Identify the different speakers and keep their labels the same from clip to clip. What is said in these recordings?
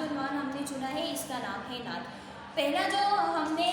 Speaker 1: جو عنوان ہم نے چنا ہے اس کا نام ہے نعت۔ پہلا جو ہم نے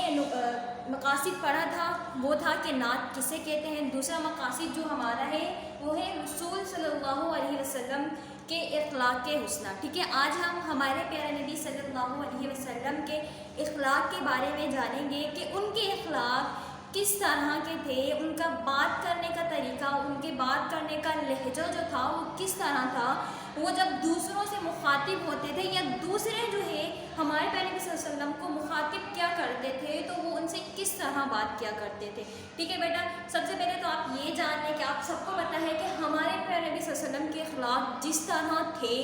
Speaker 1: مقاصد پڑھا تھا وہ تھا کہ نعت کسے کہتے ہیں۔ دوسرا مقاصد جو ہمارا ہے وہ ہے رسول صلی اللہ علیہ وسلم کے اخلاق کے حسنہ، ٹھیک ہے۔ آج ہم ہمارے پیارے نبی صلی اللہ علیہ وسلم کے اخلاق کے بارے میں جانیں گے کہ ان کے اخلاق کس طرح کے تھے، ان کا بات کرنے کا طریقہ، ان کے بات کرنے کا لہجہ جو تھا وہ کس طرح تھا، وہ جب دوسروں سے مخاطب ہوتے تھے یا دوسرے جو ہے ہمارے پیارے نبی صلی اللہ علیہ وسلم کو مخاطب کیا کرتے تھے تو وہ ان سے کس طرح بات کیا کرتے تھے، ٹھیک ہے بیٹا۔ سب سے پہلے تو آپ یہ جان لیں کہ آپ سب کو پتہ ہے کہ ہمارے پیارے نبی صلی اللہ علیہ وسلم کے اخلاق جس طرح تھے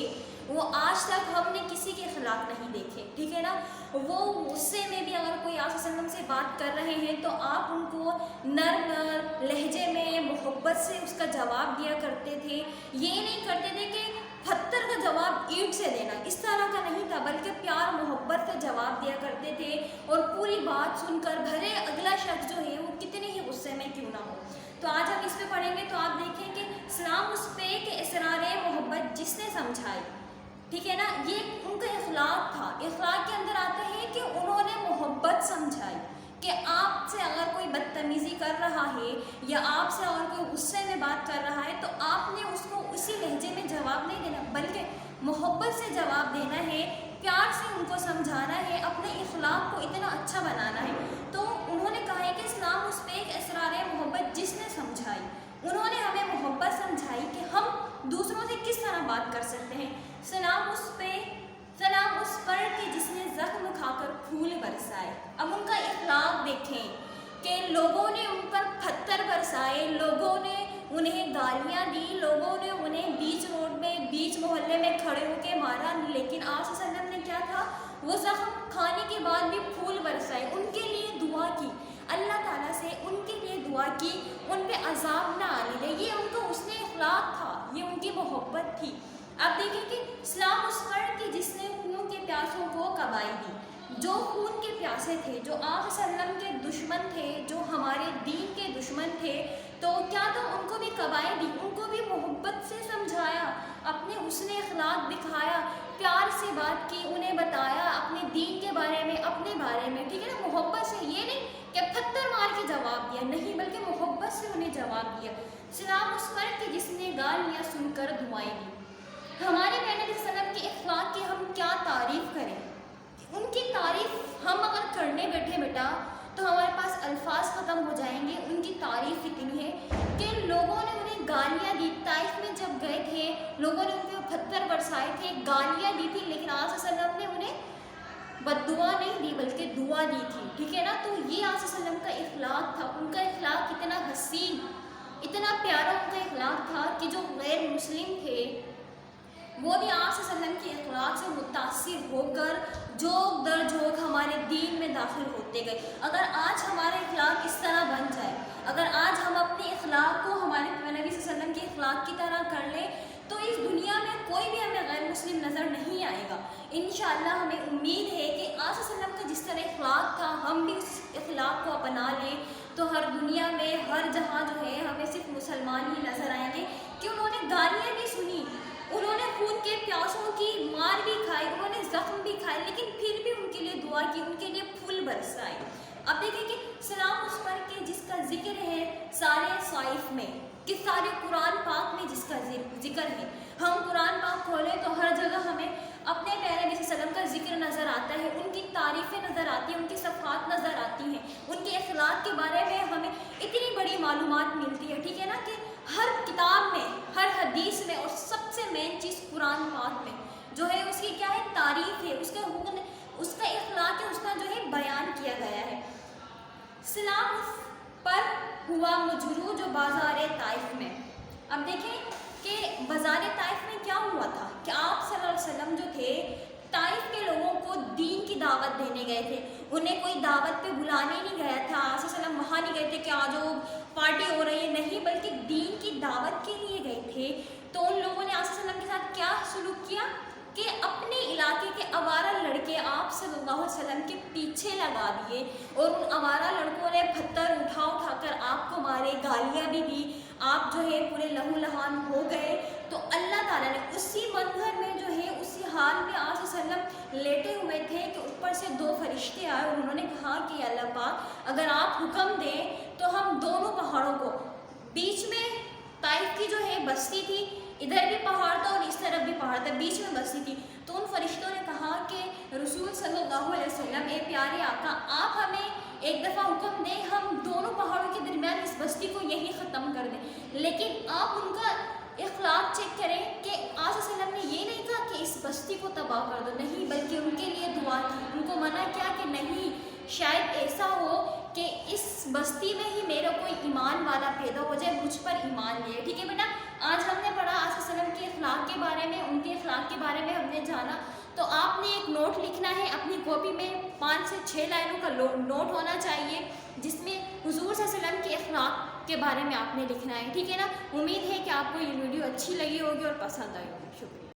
Speaker 1: وہ آج تک ہم نے کسی کے اخلاق نہیں دیکھے، ٹھیک ہے نا۔ وہ غصے میں بھی اگر کوئی آپ صلی اللہ علیہ وسلم سے بات کر رہے ہیں تو آپ ان کو نرم لہجے میں محبت سے اس کا جواب دیا کرتے تھے، یہ نہیں کرتے تھے کہ پتھر کا جواب اینٹ سے دینا، اس طرح کا نہیں تھا، بلکہ پیار محبت کا جواب دیا کرتے تھے اور پوری بات سن کر بھلے اگلا شخص جو ہے وہ کتنے ہی غصے میں کیوں نہ ہو۔ تو آج ہم اس پہ پڑھیں گے تو آپ دیکھیں کہ سلام اس پہ کہ اسرار محبت جس نے سمجھائی، ٹھیک ہے نا، یہ ان کا اخلاق تھا۔ اخلاق کے اندر آتا ہے کہ انہوں نے محبت سمجھائی کہ آپ سے اگر کوئی بدتمیزی کر رہا ہے یا آپ سے اگر کوئی غصے میں بات کر رہا ہے تو آپ نے اس کو اسی لہجے میں جواب نہیں دینا بلکہ محبت سے جواب دینا ہے، پیار سے ان کو سمجھانا ہے، اپنے اخلاق کو اتنا اچھا بنانا ہے۔ تو انہوں نے کہا ہے کہ اسلام اس پہ ایک اسرار محبت جس نے سمجھائی، انہوں نے ہمیں محبت سمجھائی کہ ہم دوسروں سے کس طرح بات کر سکتے ہیں۔ سلام اس پر کہ جس نے زخم کھا کر پھول برسائے۔ اب ان کا اخلاق دیکھیں کہ لوگوں نے ان پر پتھر برسائے، لوگوں نے انہیں گالیاں دی، لوگوں نے انہیں بیچ روڈ میں بیچ محلے میں کھڑے ہو کے مارا، لیکن آپ صلی اللہ علیہ وسلم نے کیا تھا، وہ زخم کھانے کے بعد بھی پھول برسائے، ان کے لیے دعا کی، اللہ تعالیٰ سے ان کے لیے دعا کی ان پہ عذاب نہ آنے دے۔ یہ ان کا حسن اخلاق تھا، یہ ان کی محبت تھی۔ آپ دیکھیں کہ اسلام اس پر کہ جس نے خون کے پیاسوں کو کبائی دی، جو خون کے پیاسے تھے، جو آپ صلی اللہ علیہ وسلم کے دشمن تھے، جو ہمارے دین کے دشمن تھے، تو کیا تو ان کو بھی کبائی دی، ان کو بھی محبت سے سمجھایا، اپنے حسن اخلاق دکھایا، پیار سے بات کی، انہیں بتایا اپنے دین کے بارے میں، اپنے بارے میں، ٹھیک ہے نا، محبت سے، یہ نہیں کہ پتھر مار کے جواب دیا، نہیں بلکہ محبت سے انہیں جواب دیا۔ سلام اس پر کہ جس نے گالیاں سن کر دعائیں دی۔ ہمارے پیارے نبی صلی اللہ علیہ وسلم کے اخلاق کی ہم کیا تعریف کریں، ان کی تعریف ہم اگر کرنے بیٹھے بیٹا تو ہمارے پاس الفاظ ختم ہو جائیں گے۔ ان کی تعریف اتنی ہے کہ لوگوں نے انہیں گالیاں دی، طائف میں جب گئے تھے لوگوں نے ان پہ پتھر برسائے تھے، گالیاں دی تھی، لیکن آپ صلی اللہ علیہ وسلم نے انہیں بد دعا نہیں دی بلکہ دعا دی تھی، ٹھیک ہے نا۔ تو یہ آپ صلی اللہ علیہ وسلم کا اخلاق تھا، ان کا اخلاق اتنا حسین، اتنا پیارا ان کا اخلاق تھا کہ جو غیر مسلم تھے وہ بھی آپ صلی اللہ علیہ وسلم کے اخلاق سے متاثر ہو کر جھوک در جھوک ہمارے دین میں داخل ہوتے گئے۔ اگر آج ہمارے اخلاق اس طرح بن جائے، اگر آج ہم اپنے اخلاق کو ہمارے نبی صلی اللہ علیہ وسلم کے اخلاق کی طرح کر لیں تو اس دنیا میں کوئی بھی ہمیں غیر مسلم نظر نہیں آئے گا۔ انشاءاللہ ہمیں امید ہے کہ آپ صلی اللہ علیہ وسلم کا جس طرح اخلاق تھا ہم بھی اس اخلاق کو اپنا لیں تو ہر دنیا میں ہر جہاں جو ہے ہمیں صرف مسلمان ہی نظر آئیں گے، کہ انہوں نے گالیاں بھی سنی، انہوں نے خون کے پیاسوں کی مار بھی کھائی، انہوں نے زخم بھی کھائے، لیکن پھر بھی ان کے لیے دعا کی، ان کے لیے پھول برسائے۔ اب دیکھیں کہ سلام اس پر کہ جس کا ذکر ہے سارے صحائف میں، کہ سارے قرآن پاک میں جس کا ذکر ہے، ہم قرآن پاک کھولیں تو ہر جگہ ہمیں اپنے پیارے نبی صلی اللہ علیہ وسلم کا ذکر نظر آتا ہے، ان کی تعریفیں نظر آتی ہیں، ان کی صفات نظر آتی ہیں، ان کے اخلاق کے بارے میں ہمیں اتنی بڑی معلومات ملتی ہے، ٹھیک ہے نا، کہ ہر کتاب میں، ہر حدیث میں، اور سب سے مین چیز قرآن پاک میں جو ہے اس کی کیا ہے، تعریف ہے، اس کا حکم، اس کا اخلاق ہے، اس کا جو ہے بیان کیا گیا ہے۔ سلام اس پر ہوا مجروح جو بازار طائف میں۔ اب دیکھیں کہ بازار طائف میں کیا ہوا تھا کہ آپ صلی اللہ علیہ وسلم جو تھے طائف کے لوگوں کو دین کی دعوت دینے گئے تھے، انہیں کوئی دعوت پہ بلانے نہیں گیا تھا، آپ صلی اللہ علیہ وسلم وہاں نہیں گئے تھے کہ آج پارٹی ہو رہی ہے، نہیں، بلکہ دین کی دعوت کے لیے گئے تھے۔ تو ان لوگوں نے آپ صلی اللہ علیہ وسلم کے ساتھ کیا سلوک کیا کہ اپنے علاقے کے آوارہ لڑکے آپ صلی اللہ علیہ وسلم کے پیچھے لگا دیے اور ان آوارہ لڑکوں نے پتھر اٹھا کر آپ کو مارے، گالیاں بھی دی، آپ جو ہے پورے لہو لہان ہو گئے۔ تو اللہ تعالیٰ نے اسی منظر میں جو ہے اسی حال میں آپ صلی اللہ علیہ وسلم لیٹے ہوئے تھے کہ اوپر سے 2 فرشتے آئے اور انہوں نے کہا کہ اللہ پاک اگر آپ حکم دیں تو ہم دونوں پہاڑوں کو، بیچ میں طائف کی جو ہے بستی تھی، ادھر بھی پہاڑ تھا اور اس طرف بھی پہاڑ تھا، بیچ میں بستی تھی، تو ان فرشتوں نے کہا کہ رسول صلی اللہ علیہ وسلم، اے پیارے آقا، آپ ہمیں ایک دفعہ حکم دیں، ہم دونوں پہاڑوں کے درمیان اس بستی کو یہی ختم کر دیں، لیکن آپ ان کا اخلاق چیک کریں کہ آج وسلم نے یہ نہیں کہا کہ اس بستی کو تباہ کر دو، نہیں، بلکہ ان کے لیے دعا کی، ان کو منع کیا کہ نہیں، شاید ایسا ہو کہ اس بستی میں ہی میرا کوئی ایمان والا پیدا ہو جائے، مجھ پر ایمان لے، ٹھیک ہے بیٹا۔ آج ہم نے پڑھا آج وسلم کے اخلاق کے بارے میں، ان کے اخلاق کے بارے میں ہم نے جانا، تو آپ نے ایک نوٹ لکھنا ہے اپنی کاپی میں، 5 سے 6 لائنوں کا نوٹ ہونا چاہیے جس میں حضور صلی اللہ علیہ وسلم کے اخلاق کے بارے میں آپ نے لکھنا ہے، ٹھیک ہے نا۔ امید ہے کہ آپ کو یہ ویڈیو اچھی لگی ہوگی اور پسند آئی ہوگی۔ شکریہ۔